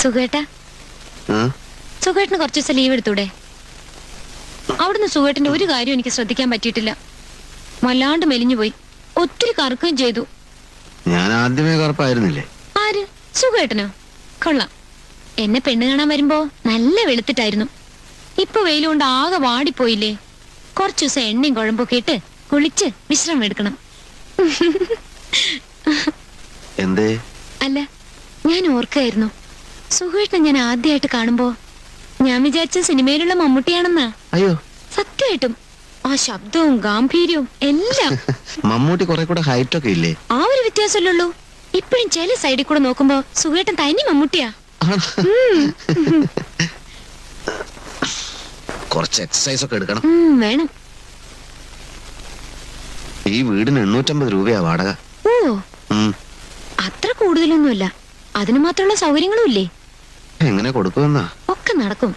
സുഖേട്ടാ, സുഖേട്ടന് കുറച്ച് ദിവസം ലീവ് എടുത്തൂടെ? അവിടുന്ന് സുഖേട്ടന്റെ ഒരു കാര്യം എനിക്ക് ശ്രദ്ധിക്കാൻ പറ്റിയിട്ടില്ല. വല്ലാണ്ട് മെലിഞ്ഞുപോയി, ഒത്തിരി കറക്കുകയും ചെയ്തു. ഞാൻ ആദ്യമേ കറുപ്പായിരുന്നില്ലേ? ആര്? സുഖേട്ടനോ? കൊള്ളാം. എന്നെ പെണ്ണ് കാണാൻ വരുമ്പോ നല്ല വെളുത്തിട്ടായിരുന്നു. ഇപ്പൊ വെയിലുകൊണ്ട് ആകെ വാടിപ്പോയില്ലേ. കുറച്ചു ദിവസം എണ്ണയും കുഴമ്പൊക്കെ ഇട്ട് കുളിച്ച് വിശ്രമം എടുക്കണം. എന്തേ? അല്ല, ഞാൻ ഓർക്കായിരുന്നു, സുഖേട്ടനെ ഞാൻ ആദ്യമായിട്ട് കാണുമ്പോ ഞാൻ വിചാരിച്ച സിനിമയിലുള്ള മമ്മൂട്ടിയാണെന്നാ. അയ്യോ, സത്യമായിട്ടും ആ ശബ്ദവും ഗാംഭീര്യവും എല്ലാം. മമ്മൂട്ടി കുറെ കൂടെ ഹൈറ്റ് ഒക്കെ ഇല്ലേ? ആ ഒരു വ്യത്യാസമല്ലുള്ളൂ. ഇപ്പഴും ചില സൈഡിൽ കൂടെ നോക്കുമ്പോ സുഖേട്ടൻ തനി മമ്മൂട്ടിയാ. കുറച്ച് എക്സസൈസ് ഒക്കെ എടുക്കണം. വേണം. ഈ വീടിന് 850 രൂപയാ വാടക. ഓ, അത്ര കൂടുതലൊന്നുമില്ല. അതിന് മാത്രമുള്ള സൗകര്യങ്ങളും ഇല്ലേ? എങ്ങനെ കൊടുക്കുമെന്നാ? ഒക്കെ നടക്കും.